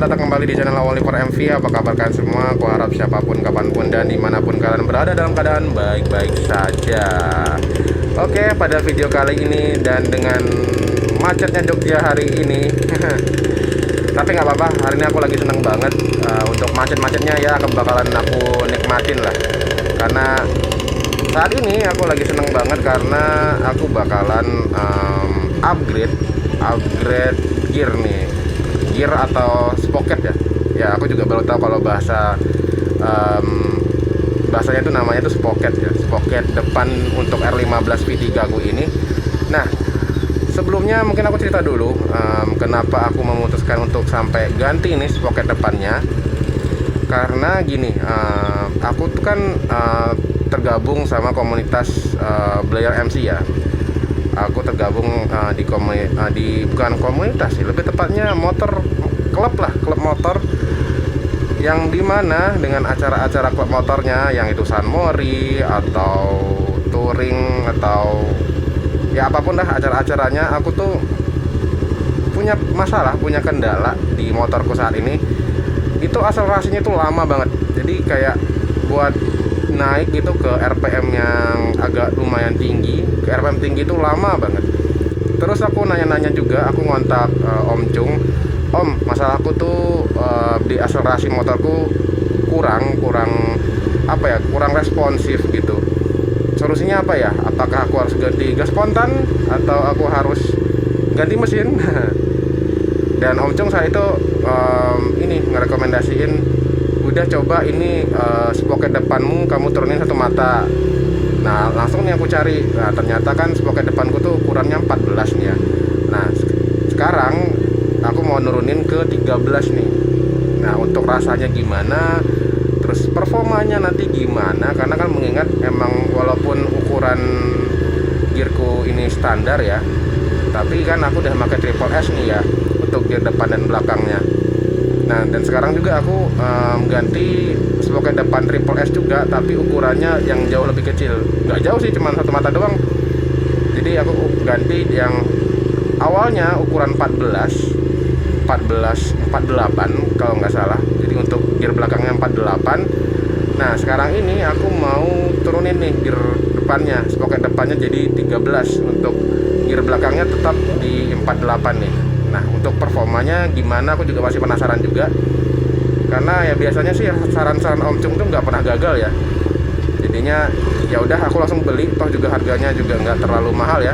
selamat datang kembali di channel Only for MV. Apa kabar kalian semua? Aku harap siapapun, kapanpun, dan dimanapun kalian berada dalam keadaan baik-baik saja. Oke, pada video kali ini dan dengan macetnya Jogja hari ini tapi nggak apa-apa, hari ini aku lagi seneng banget. Untuk macet-macetnya ya bakalan aku nikmatin lah. Karena saat ini aku lagi seneng banget karena aku bakalan upgrade gear nih, gear atau sprocket ya. Ya aku juga baru tahu kalau bahasanya itu namanya itu sprocket ya, sprocket depan untuk R15 V3 aku ini. Nah, sebelumnya mungkin aku cerita dulu kenapa aku memutuskan untuk sampai ganti ini sprocket depannya. Karena gini, aku tuh kan tergabung sama komunitas Blayer MC ya. Aku tergabung bukan komunitas sih, lebih tepatnya motor klub lah, klub motor yang dimana dengan acara-acara klub motornya yang itu San Mori atau touring atau ya apapun dah acara-acaranya, aku tuh punya masalah, punya kendala di motorku saat ini. Itu akselerasinya itu lama banget, jadi kayak buat naik gitu ke RPM yang agak lumayan tinggi, ke RPM tinggi itu lama banget. Terus aku nanya-nanya juga, aku ngontak Om Cung. Om, masalahku tuh di akselerasi motorku kurang apa ya, kurang responsif gitu. Solusinya apa ya? Apakah aku harus ganti gas spontan atau aku harus ganti mesin? Dan Om Cung saat itu ini ngerekomendasiin, udah coba ini sprocket depanmu kamu turunin satu mata. Nah langsung nih aku cari, nah ternyata kan sprocket depanku tuh kurangnya 14 nih ya. Nah sekarang aku mau nurunin ke 13 nih. Nah untuk rasanya gimana, terus performanya nanti gimana, karena kan mengingat emang walaupun ukuran gearku ini standar ya, tapi kan aku udah pakai triple S nih ya untuk gear depan dan belakangnya. Nah dan sekarang juga aku ganti sprocket depan triple S juga, tapi ukurannya yang jauh lebih kecil. Nggak jauh sih, cuma satu mata doang. Jadi aku ganti yang awalnya ukuran 48 kalau nggak salah. Jadi untuk gear belakangnya 48. Nah sekarang ini aku mau turunin nih gear depannya, sprocket depannya jadi 13. Untuk gear belakangnya tetap di 48 nih. Nah untuk performanya gimana aku juga masih penasaran juga, karena ya biasanya sih saran-saran Om Cung tuh nggak pernah gagal ya. Jadinya ya udah aku langsung beli, toh juga harganya juga nggak terlalu mahal ya,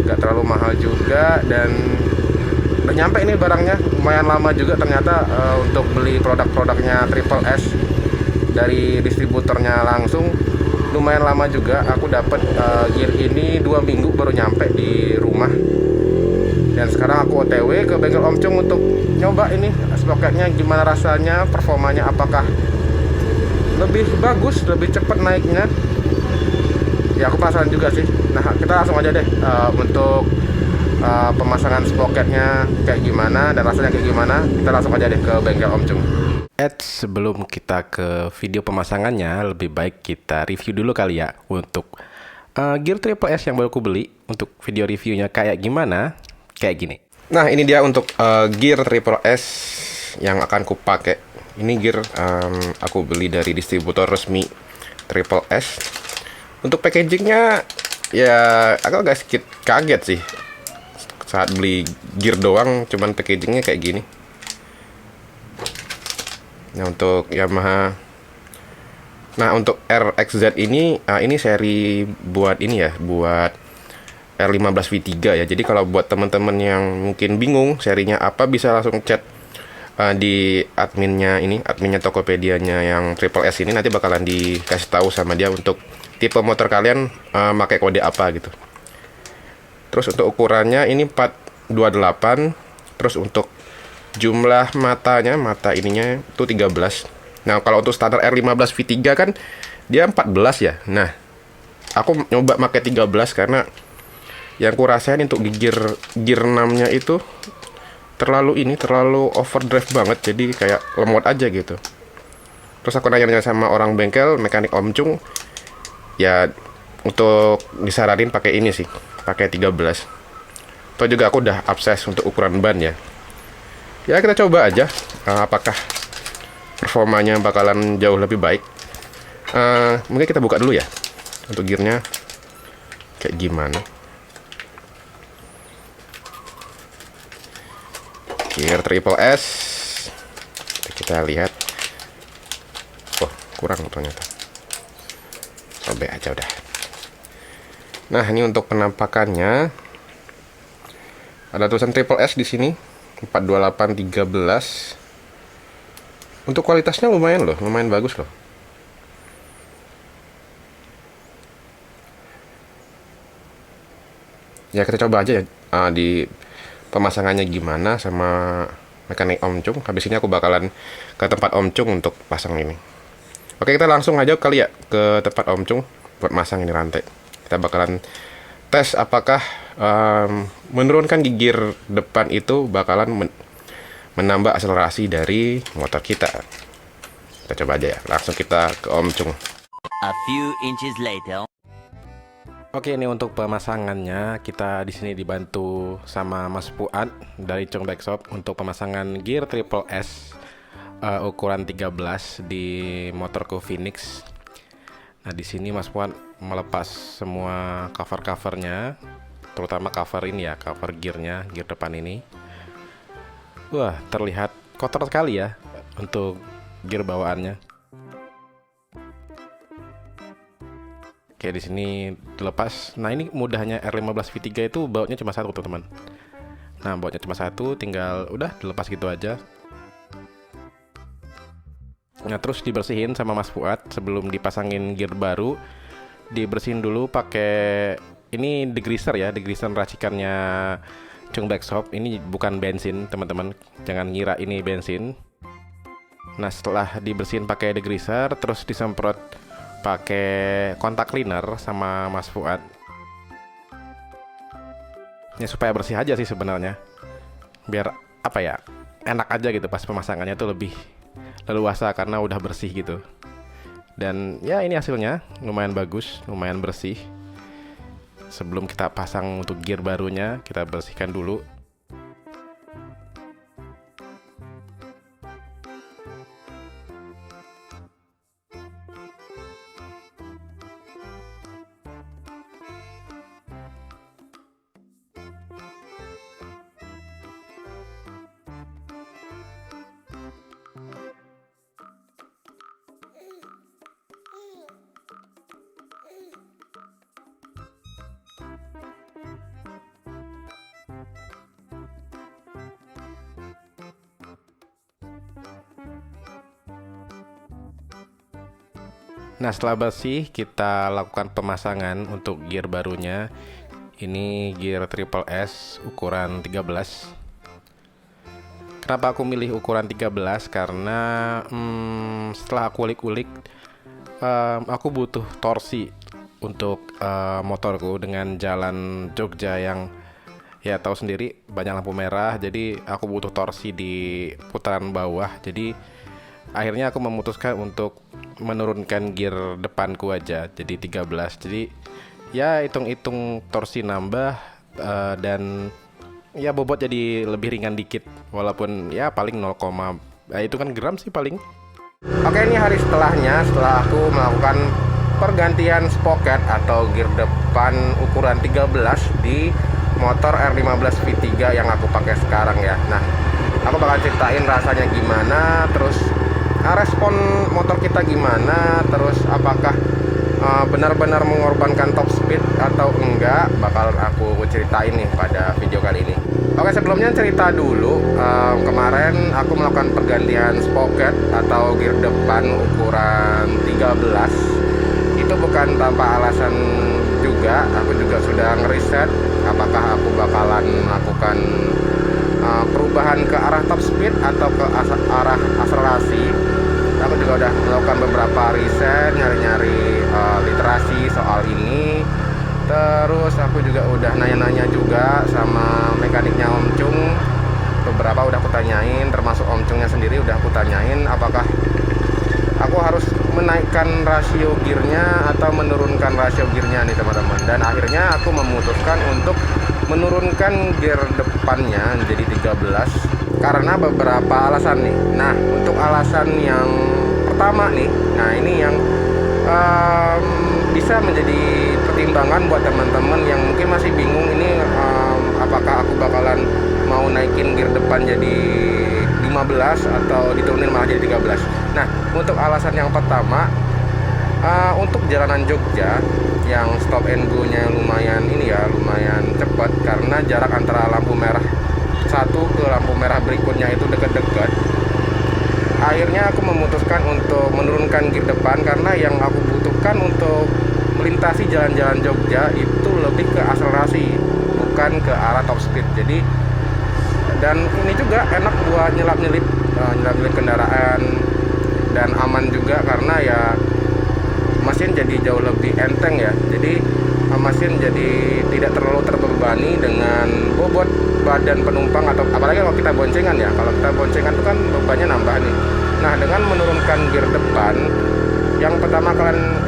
nggak terlalu mahal juga. Dan udah nyampe ini barangnya, lumayan lama juga ternyata untuk beli produk-produknya Triple S dari distributornya langsung. Lumayan lama juga, aku dapat gear ini 2 minggu baru nyampe di rumah. Dan sekarang aku OTW ke bengkel Om Cung untuk nyoba ini sprocketnya gimana rasanya, performanya apakah lebih bagus, lebih cepat naiknya. Ya aku penasaran juga sih. Nah kita langsung aja deh untuk pemasangan sprocketnya kayak gimana dan rasanya kayak gimana. Kita langsung aja deh ke bengkel Om Cung. Sebelum kita ke video pemasangannya, lebih baik kita review dulu kali ya untuk gear Triple S yang baru aku beli. Untuk video reviewnya kayak gimana, kayak gini. Nah ini dia untuk gear Triple S yang akan ku pakai. Ini gear aku beli dari distributor resmi Triple S. Untuk packagingnya ya agak sedikit kaget sih saat beli gear doang, cuman packagingnya kayak gini. Nah untuk Yamaha, nah untuk RXZ ini seri buat ini ya, buat R15 V3 ya. Jadi kalau buat teman-teman yang mungkin bingung serinya apa, bisa langsung chat di adminnya Tokopedia-nya yang Triple S ini. Nanti bakalan dikasih tahu sama dia untuk tipe motor kalian pakai kode apa gitu. Terus untuk ukurannya ini 428. Terus untuk jumlah mata ininya itu 13. Nah kalau untuk standar R15 V3 kan dia 14 ya. Nah aku nyoba pakai 13 karena yang ku rasain untuk di gear 6-nya itu terlalu overdrive banget, jadi kayak lemot aja gitu. Terus aku nanya-nanya sama orang bengkel mekanik Om Cung, ya untuk disaranin pakai ini sih, pakai 13. Atau juga aku udah obses untuk ukuran ban ya. Ya kita coba aja apakah performanya bakalan jauh lebih baik. Mungkin kita buka dulu ya untuk gearnya kayak gimana. Gear Triple S, kita lihat. Oh, kurang ternyata. Sobek aja udah. Nah, ini untuk penampakannya. Ada tulisan Triple S di sini, 42813. Untuk kualitasnya lumayan loh, lumayan bagus loh. Ya kita coba aja ya di pemasangannya gimana sama mekanik Om Chung. Habis ini aku bakalan ke tempat Om Chung untuk pasang ini. Oke, kita langsung aja kali ya ke tempat Om Chung buat masang ini rantai. Kita bakalan tes apakah menurunkan di gear depan itu bakalan menambah akselerasi dari motor kita. Kita coba aja ya. Langsung kita ke Om Chung. A few inches later. Oke, ini untuk pemasangannya kita di sini dibantu sama Mas Fuad dari Chung Bike Shop untuk pemasangan gear Triple S ukuran 13 di motorku Phoenix. Nah, di sini Mas Fuad melepas semua cover-covernya, terutama cover ini ya, cover gearnya, gear depan ini. Wah, terlihat kotor sekali ya untuk gear bawaannya. Oke, di sini dilepas. Nah, ini mudahnya R15 V3 itu bautnya cuma satu, teman-teman. Nah, bautnya cuma satu, tinggal udah dilepas gitu aja. Nah, terus dibersihin sama Mas Fuad sebelum dipasangin gear baru. Dibersihin dulu pakai ini degreaser ya, degreaser racikannya Chung Bike Shop. Ini bukan bensin, teman-teman. Jangan ngira ini bensin. Nah, setelah dibersihin pakai degreaser, terus disemprot pakai kontak cleaner sama Mas Fuad. Ya supaya bersih aja sih sebenarnya. Biar apa ya? Enak aja gitu pas pemasangannya tuh lebih leluasa karena udah bersih gitu. Dan ya ini hasilnya lumayan bagus, lumayan bersih. Sebelum kita pasang untuk gear barunya, kita bersihkan dulu. Nah, setelah bersih kita lakukan pemasangan untuk gear barunya. Ini gear Triple S ukuran 13. Kenapa aku milih ukuran 13? Karena setelah aku ulik-ulik, aku butuh torsi untuk motorku dengan jalan Jogja yang ya tahu sendiri banyak lampu merah. Jadi aku butuh torsi di putaran bawah. Jadi akhirnya aku memutuskan untuk menurunkan gear depanku aja jadi 13. Jadi ya hitung-hitung torsi nambah dan ya bobot jadi lebih ringan dikit, walaupun ya paling 0, itu kan gram sih paling. Oke, ini hari setelahnya, setelah aku melakukan pergantian sprocket atau gear depan ukuran 13 di motor R15 V3 yang aku pakai sekarang ya. Nah, aku bakal ceritain rasanya gimana, terus respon motor kita gimana, terus apakah benar-benar mengorbankan top speed atau enggak, bakal aku ceritain nih pada video kali ini. Oke, sebelumnya cerita dulu, kemarin aku melakukan pergantian sprocket atau gear depan ukuran 13. Itu bukan tanpa alasan juga, aku juga sudah ngeriset apakah aku bakalan melakukan perubahan ke arah top speed atau ke arah akselerasi. Aku juga udah melakukan beberapa riset, nyari-nyari literasi soal ini. Terus aku juga udah nanya-nanya juga sama mekaniknya Om Chung. Beberapa udah aku tanyain, termasuk Om Chungnya sendiri udah aku tanyain apakah aku harus menaikkan rasio gearnya atau menurunkan rasio gearnya nih teman-teman. Dan akhirnya aku memutuskan untuk menurunkan gear depannya menjadi 13 karena beberapa alasan nih. Nah, untuk alasan yang pertama nih, nah ini yang bisa menjadi pertimbangan buat teman-teman yang mungkin masih bingung ini, apakah aku bakalan mau naikin gear depan jadi 15 atau diturunin malah jadi 13. Nah, untuk alasan yang pertama, untuk jalanan Jogja yang stop and go nya lumayan ini ya, lumayan cepat karena jarak antara lampu merah satu ke lampu merah berikutnya itu dekat-dekat. Akhirnya aku memutuskan untuk menurunkan gear depan karena yang aku butuhkan untuk melintasi jalan-jalan Jogja itu lebih ke akselerasi, bukan ke arah top speed. Jadi, dan ini juga enak buat nyelap-nyelip kendaraan dan aman juga karena ya mesin jadi jauh lebih enteng ya. Jadi mesin jadi tidak terlalu terbebani dengan bobot badan penumpang, atau apalagi kalau kita boncengan ya. Kalau kita boncengan itu kan bebannya nambah nih. Nah, dengan menurunkan gear depan, yang pertama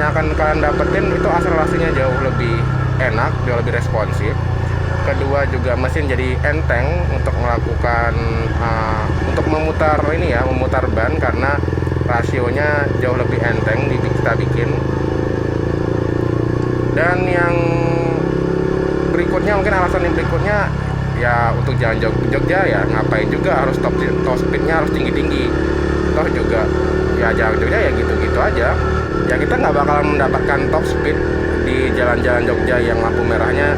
yang akan kalian dapetin itu akselerasinya jauh lebih enak, jauh lebih responsif. Kedua juga mesin jadi enteng untuk melakukan untuk memutar ini ya, memutar ban karena rasionya jauh lebih enteng kita bikin. Dan yang berikutnya, mungkin alasan yang berikutnya ya, untuk jalan Jogja ya ngapain juga harus top speednya harus tinggi-tinggi. Toh juga ya jalan Jogja ya gitu-gitu aja. Ya kita nggak bakalan mendapatkan top speed di jalan-jalan Jogja yang lampu merahnya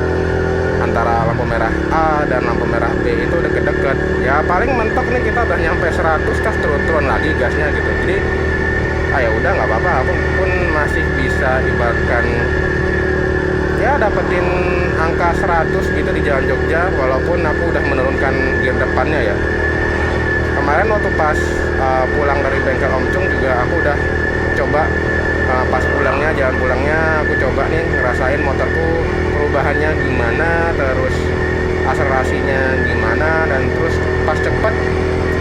antara lampu merah A dan lampu merah B itu deket-deket. Ya paling mentok nih kita udah nyampe 100 kas turun lagi gasnya gitu. Jadi ya udah nggak apa-apa, aku pun masih bisa ibaratkan ya dapetin angka 100 gitu di jalan Jogja walaupun aku udah menurunkan gear depannya ya. Kemarin waktu pas pulang dari bengkel Om Cung juga aku udah coba, pas pulangnya, jalan pulangnya aku coba nih ngerasain motorku perubahannya gimana, terus akselerasinya gimana, dan terus pas cepet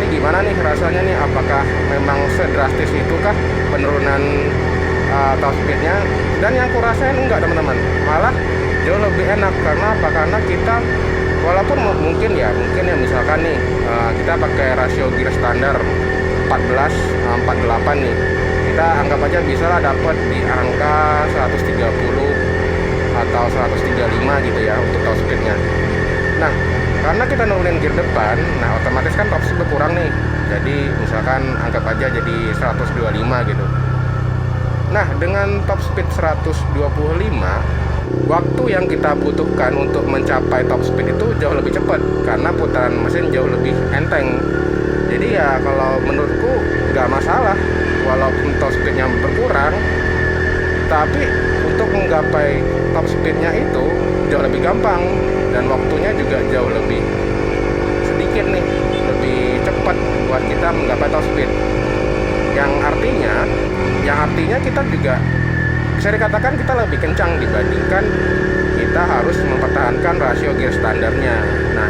ini gimana nih rasanya nih, apakah memang sedrastis itu kah penurunan top speednya. Dan yang kurasain enggak teman-teman, malah jauh lebih enak. Karena apa? Karena kita walaupun mungkin ya misalkan nih kita pakai rasio gear standar 14/48 nih, kita anggap aja bisa lah dapat di angka 130 atau 135 gitu ya untuk top speednya. Nah, karena kita nurunin gear depan, nah otomatis kan top speed berkurang nih. Jadi misalkan anggap aja jadi 125 gitu. Nah, dengan top speed 125, waktu yang kita butuhkan untuk mencapai top speed itu jauh lebih cepat karena putaran mesin jauh lebih enteng. Jadi ya kalau menurutku nggak masalah walaupun top speednya berkurang, tapi untuk menggapai top speednya itu jauh lebih gampang dan waktunya juga jauh lebih sedikit nih, lebih cepat buat kita menggapai top speed. Yang artinya kita juga bisa dikatakan kita lebih kencang dibandingkan kita harus mempertahankan rasio gear standarnya. Nah,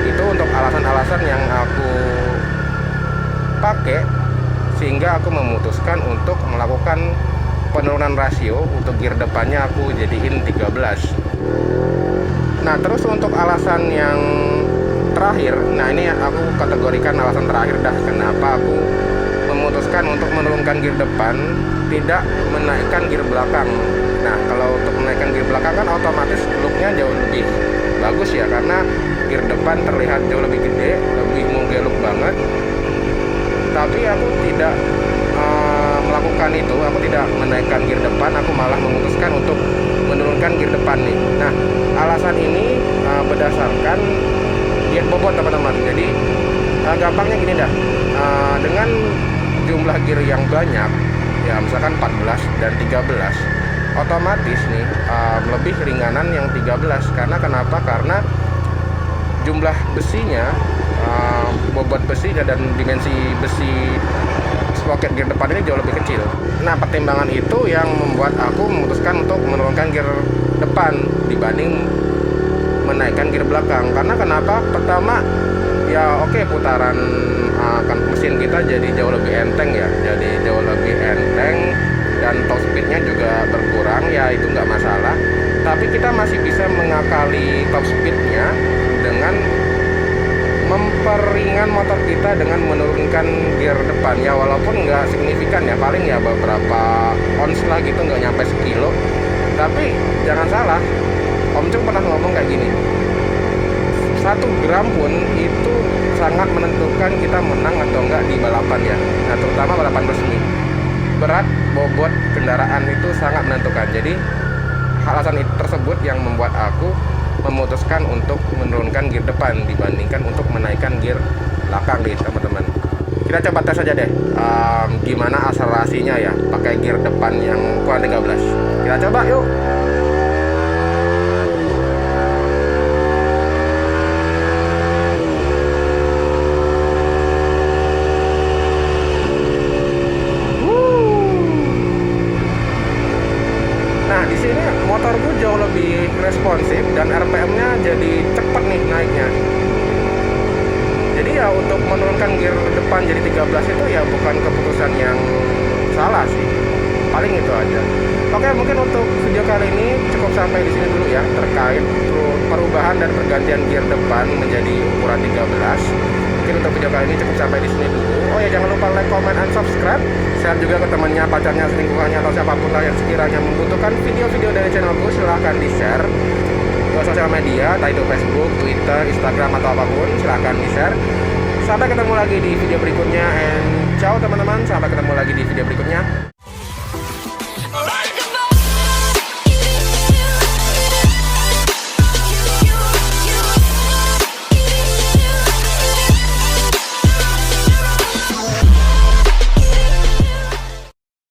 itu untuk alasan-alasan yang aku pakai sehingga aku memutuskan untuk melakukan penurunan rasio untuk gear depannya aku jadiin 13. Nah, terus untuk alasan yang terakhir, nah ini aku kategorikan alasan terakhir dah, kenapa aku memutuskan untuk menurunkan gear depan, tidak menaikkan gear belakang. Nah, kalau untuk menaikkan gear belakang kan otomatis looknya jauh lebih bagus ya, karena gear depan terlihat jauh lebih gede, lebih menggeluk banget. Tapi aku tidak melakukan itu, aku tidak menaikkan gear depan, aku malah memutuskan untuk menurunkan gear depan nih. Nah, alasan ini berdasarkan diet bobot teman-teman. Jadi gampangnya gini dah, dengan jumlah gear yang banyak ya, misalkan 14 dan 13, otomatis nih lebih ringanan yang 13. Karena kenapa? Karena jumlah besinya, bobot besinya dan dimensi besi sprocket gear depan ini jauh lebih kecil. Nah, pertimbangan itu yang membuat aku memutuskan untuk menurunkan gear depan dibanding menaikkan gear belakang. Karena kenapa? Pertama ya oke, putaran kan mesin kita jadi jauh lebih enteng ya, jadi jauh lebih enteng dan top speednya juga berkurang ya, itu nggak masalah. Tapi kita masih bisa mengakali top speednya dengan memperingan motor kita dengan menurunkan gear depan ya, walaupun nggak signifikan ya, paling ya beberapa ons lah gitu, nggak nyampe sekilo. Tapi jangan salah, Om Cung pernah ngomong kayak gini, 1 gram pun itu sangat menentukan kita menang atau enggak di balapan ya. Nah, terutama balapan resmi. Berat bobot kendaraan itu sangat menentukan. Jadi alasan tersebut yang membuat aku memutuskan untuk menurunkan gear depan dibandingkan untuk menaikkan gear belakang nih teman-teman. Kita coba tes aja deh gimana akselerasinya ya pakai gear depan yang kurang 13. Kita coba yuk. Nah, di sini motorku jauh lebih responsif dan RPM-nya jadi cepet nih naiknya. Jadi ya untuk menurunkan gear depan jadi 13 itu ya bukan keputusan yang salah sih. Paling itu aja. Oke, mungkin untuk video kali ini cukup sampai di sini dulu ya terkait perubahan dan pergantian gear depan menjadi ukuran 13. Mungkin untuk video kali ini cukup sampai di sini dulu. Oh ya, jangan lupa like, comment, and subscribe. Share juga ke temannya, pacarnya, selingkuhannya, atau siapapun lah yang sekiranya membutuhkan video-video dari channelku. Silahkan di-share ke sosial media, entah itu Facebook, Twitter, Instagram, atau apapun. Silahkan di-share. Sampai ketemu lagi di video berikutnya, and